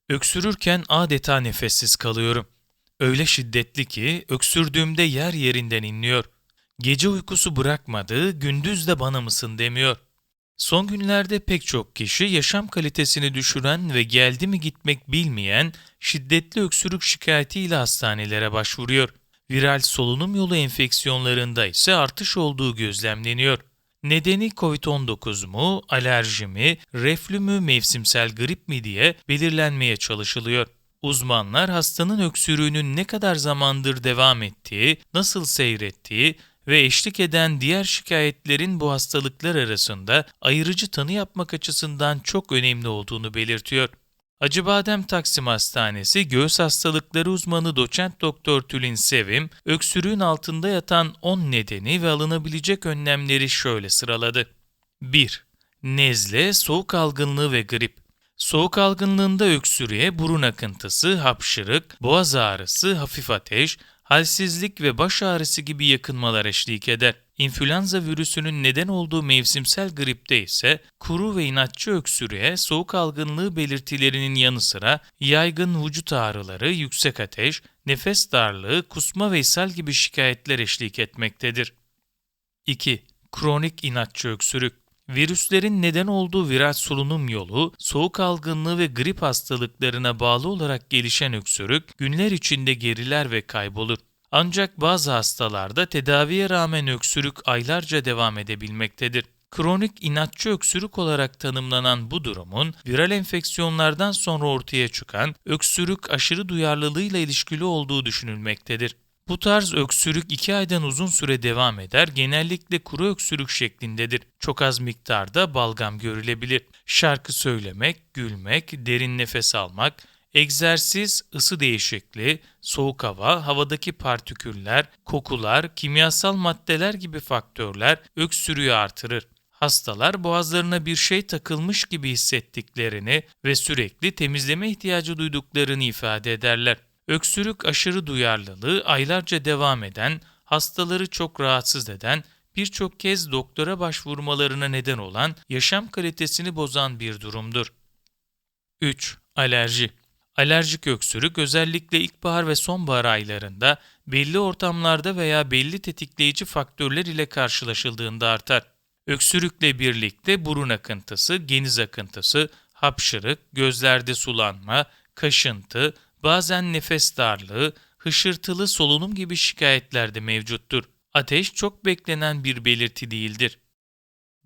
Öksürürken adeta nefessiz kalıyorum. Öyle şiddetli ki öksürdüğümde yer yerinden inliyor. Gece uykusu bırakmadı, gündüz de bana mısın demiyor. Son günlerde pek çok kişi yaşam kalitesini düşüren ve geldi mi gitmek bilmeyen şiddetli öksürük şikayetiyle hastanelere başvuruyor. Viral solunum yolu enfeksiyonlarında ise artış olduğu gözlemleniyor. Nedeni COVID-19 mu, alerji mi, reflü mü, mevsimsel grip mi diye belirlenmeye çalışılıyor. Uzmanlar hastanın öksürüğünün ne kadar zamandır devam ettiği, nasıl seyrettiği ve eşlik eden diğer şikayetlerin bu hastalıklar arasında ayırıcı tanı yapmak açısından çok önemli olduğunu belirtiyor. Acıbadem Taksim Hastanesi Göğüs Hastalıkları uzmanı doçent doktor Tülin Sevim, öksürüğün altında yatan 10 nedeni ve alınabilecek önlemleri şöyle sıraladı. 1. Nezle, soğuk algınlığı ve grip. Soğuk algınlığında öksürüğe burun akıntısı, hapşırık, boğaz ağrısı, hafif ateş, halsizlik ve baş ağrısı gibi yakınmalar eşlik eder. İnfluenza virüsünün neden olduğu mevsimsel gripte ise kuru ve inatçı öksürüğe soğuk algınlığı belirtilerinin yanı sıra yaygın vücut ağrıları, yüksek ateş, nefes darlığı, kusma ve ishal gibi şikayetler eşlik etmektedir. 2. Kronik inatçı öksürük. Virüslerin neden olduğu viral solunum yolu, soğuk algınlığı ve grip hastalıklarına bağlı olarak gelişen öksürük günler içinde geriler ve kaybolur. Ancak bazı hastalarda tedaviye rağmen öksürük aylarca devam edebilmektedir. Kronik inatçı öksürük olarak tanımlanan bu durumun viral enfeksiyonlardan sonra ortaya çıkan öksürük aşırı duyarlılığıyla ilişkili olduğu düşünülmektedir. Bu tarz öksürük 2 aydan uzun süre devam eder, genellikle kuru öksürük şeklindedir. Çok az miktarda balgam görülebilir. Şarkı söylemek, gülmek, derin nefes almak, egzersiz, ısı değişikliği, soğuk hava, havadaki partiküller, kokular, kimyasal maddeler gibi faktörler öksürüğü artırır. Hastalar boğazlarına bir şey takılmış gibi hissettiklerini ve sürekli temizleme ihtiyacı duyduklarını ifade ederler. Öksürük aşırı duyarlılığı aylarca devam eden, hastaları çok rahatsız eden, birçok kez doktora başvurmalarına neden olan, yaşam kalitesini bozan bir durumdur. 3. Alerji. Alerjik öksürük özellikle ilkbahar ve sonbahar aylarında belli ortamlarda veya belli tetikleyici faktörler ile karşılaşıldığında artar. Öksürükle birlikte burun akıntısı, geniz akıntısı, hapşırık, gözlerde sulanma, kaşıntı, bazen nefes darlığı, hışırtılı solunum gibi şikayetler de mevcuttur. Ateş çok beklenen bir belirti değildir.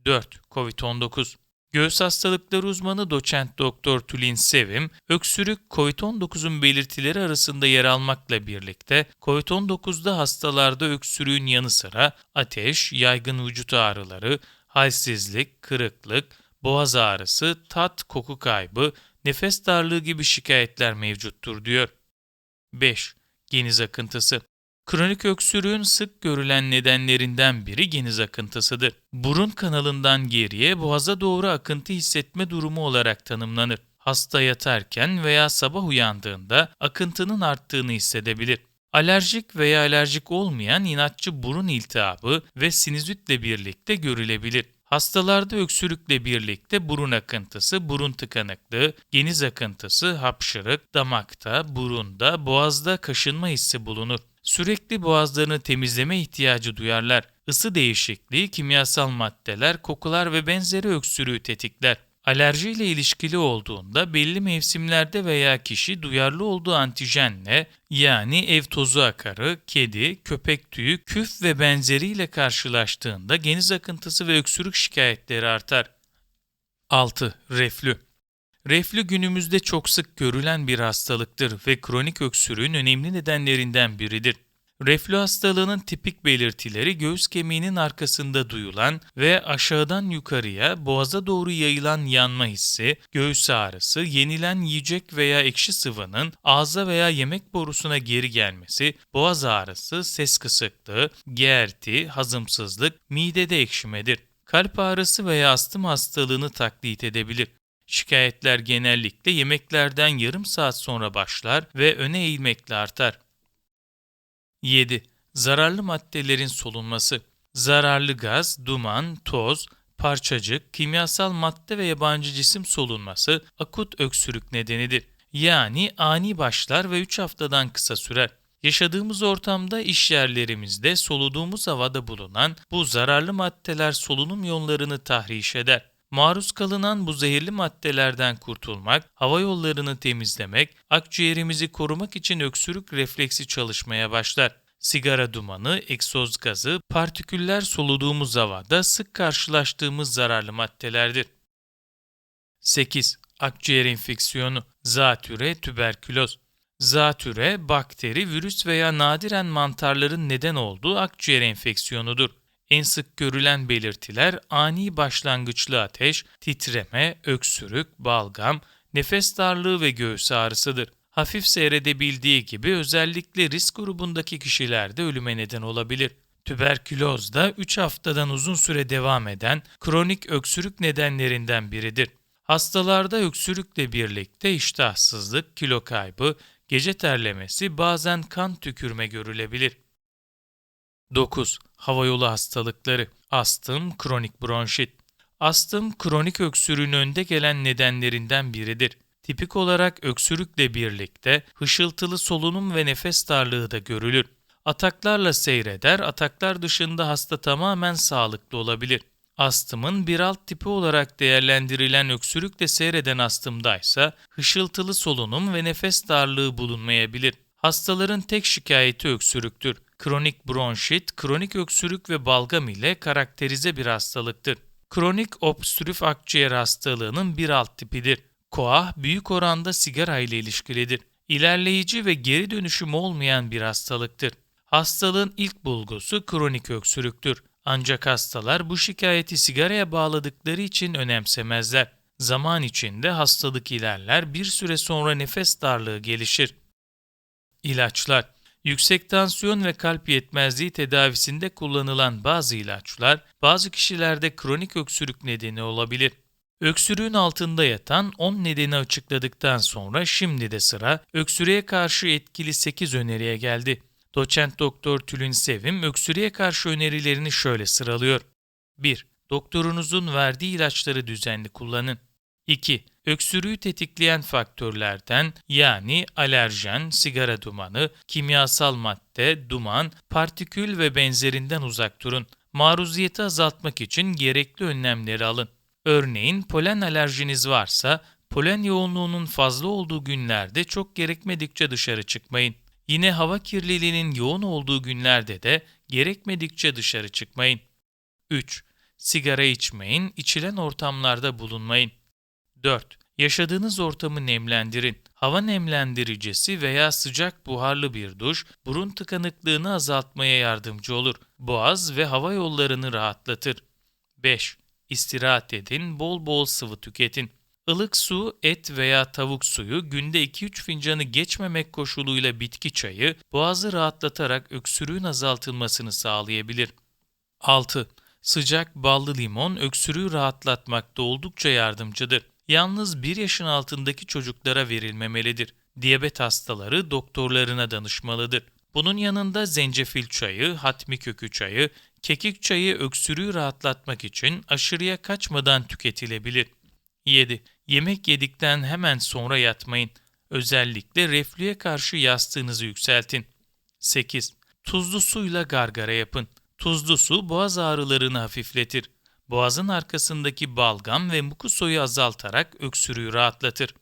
4. COVID-19. Göğüs hastalıkları uzmanı doçent doktor Tülin Sevim, öksürük COVID-19'un belirtileri arasında yer almakla birlikte COVID-19'da hastalarda öksürüğün yanı sıra ateş, yaygın vücut ağrıları, halsizlik, kırıklık, boğaz ağrısı, tat, koku kaybı, nefes darlığı gibi şikayetler mevcuttur diyor. 5. Geniz akıntısı. Kronik öksürüğün sık görülen nedenlerinden biri geniz akıntısıdır. Burun kanalından geriye boğaza doğru akıntı hissetme durumu olarak tanımlanır. Hasta yatarken veya sabah uyandığında akıntının arttığını hissedebilir. Alerjik veya alerjik olmayan inatçı burun iltihabı ve sinüzitle birlikte görülebilir. Hastalarda öksürükle birlikte burun akıntısı, burun tıkanıklığı, geniz akıntısı, hapşırık, damakta, burunda, boğazda kaşınma hissi bulunur. Sürekli boğazlarını temizleme ihtiyacı duyarlar. Isı değişikliği, kimyasal maddeler, kokular ve benzeri öksürüğü tetikler. Alerjiyle ilişkili olduğunda belli mevsimlerde veya kişi duyarlı olduğu antijenle yani ev tozu akarı, kedi, köpek tüyü, küf ve benzeriyle karşılaştığında geniz akıntısı ve öksürük şikayetleri artar. 6. Reflü. Reflü günümüzde çok sık görülen bir hastalıktır ve kronik öksürüğün önemli nedenlerinden biridir. Reflü hastalığının tipik belirtileri göğüs kemiğinin arkasında duyulan ve aşağıdan yukarıya boğaza doğru yayılan yanma hissi, göğüs ağrısı, yenilen yiyecek veya ekşi sıvının ağza veya yemek borusuna geri gelmesi, boğaz ağrısı, ses kısıklığı, geğirti, hazımsızlık, midede ekşimedir. Kalp ağrısı veya astım hastalığını taklit edebilir. Şikayetler genellikle yemeklerden yarım saat sonra başlar ve öne eğilmekle artar. 7. Zararlı maddelerin solunması. Zararlı gaz, duman, toz, parçacık, kimyasal madde ve yabancı cisim solunması akut öksürük nedenidir. Yani ani başlar ve 3 haftadan kısa sürer. Yaşadığımız ortamda, iş yerlerimizde, soluduğumuz havada bulunan bu zararlı maddeler solunum yollarını tahriş eder. Maruz kalınan bu zehirli maddelerden kurtulmak, hava yollarını temizlemek, akciğerimizi korumak için öksürük refleksi çalışmaya başlar. Sigara dumanı, egzoz gazı, partiküller soluduğumuz havada sık karşılaştığımız zararlı maddelerdir. 8. Akciğer enfeksiyonu, zatüre, tüberküloz. Zatüre, bakteri, virüs veya nadiren mantarların neden olduğu akciğer enfeksiyonudur. En sık görülen belirtiler ani başlangıçlı ateş, titreme, öksürük, balgam, nefes darlığı ve göğüs ağrısıdır. Hafif seyredebildiği gibi özellikle risk grubundaki kişilerde ölüme neden olabilir. Tüberküloz da 3 haftadan uzun süre devam eden kronik öksürük nedenlerinden biridir. Hastalarda öksürükle birlikte iştahsızlık, kilo kaybı, gece terlemesi, bazen kan tükürme görülebilir. 9. Havayolu hastalıkları. Astım, kronik bronşit. Astım, kronik öksürüğün önde gelen nedenlerinden biridir. Tipik olarak öksürükle birlikte hışıltılı solunum ve nefes darlığı da görülür. Ataklarla seyreder, ataklar dışında hasta tamamen sağlıklı olabilir. Astımın bir alt tipi olarak değerlendirilen öksürükle seyreden astımdaysa hışıltılı solunum ve nefes darlığı bulunmayabilir. Hastaların tek şikayeti öksürüktür. Kronik bronşit, kronik öksürük ve balgam ile karakterize bir hastalıktır. Kronik obstrüf akciğer hastalığının bir alt tipidir. KOAH büyük oranda sigara ile ilişkilidir. İlerleyici ve geri dönüşüm olmayan bir hastalıktır. Hastalığın ilk bulgusu kronik öksürüktür. Ancak hastalar bu şikayeti sigaraya bağladıkları için önemsemezler. Zaman içinde hastalık ilerler, bir süre sonra nefes darlığı gelişir. İlaçlar. Yüksek tansiyon ve kalp yetmezliği tedavisinde kullanılan bazı ilaçlar, bazı kişilerde kronik öksürük nedeni olabilir. Öksürüğün altında yatan 10 nedeni açıkladıktan sonra şimdi de sıra öksürüğe karşı etkili 8 öneriye geldi. Doçent Doktor Tülin Sevim öksürüğe karşı önerilerini şöyle sıralıyor. 1. Doktorunuzun verdiği ilaçları düzenli kullanın. 2. Öksürüğü tetikleyen faktörlerden yani alerjen, sigara dumanı, kimyasal madde, duman, partikül ve benzerinden uzak durun. Maruziyeti azaltmak için gerekli önlemleri alın. Örneğin polen alerjiniz varsa polen yoğunluğunun fazla olduğu günlerde çok gerekmedikçe dışarı çıkmayın. Yine hava kirliliğinin yoğun olduğu günlerde de gerekmedikçe dışarı çıkmayın. 3. Sigara içmeyin, içilen ortamlarda bulunmayın. 4. Yaşadığınız ortamı nemlendirin. Hava nemlendiricisi veya sıcak buharlı bir duş, burun tıkanıklığını azaltmaya yardımcı olur. Boğaz ve hava yollarını rahatlatır. 5. İstirahat edin, bol bol sıvı tüketin. Ilık su, et veya tavuk suyu günde 2-3 fincanı geçmemek koşuluyla bitki çayı, boğazı rahatlatarak öksürüğün azaltılmasını sağlayabilir. 6. Sıcak ballı limon öksürüğü rahatlatmakta oldukça yardımcıdır. Yalnız 1 yaşın altındaki çocuklara verilmemelidir. Diyabet hastaları doktorlarına danışmalıdır. Bunun yanında zencefil çayı, hatmi kökü çayı, kekik çayı öksürüğü rahatlatmak için aşırıya kaçmadan tüketilebilir. 7. Yemek yedikten hemen sonra yatmayın. Özellikle reflüye karşı yastığınızı yükseltin. 8. Tuzlu suyla gargara yapın. Tuzlu su boğaz ağrılarını hafifletir. Boğazın arkasındaki balgam ve mukosoyu azaltarak öksürüğü rahatlatır.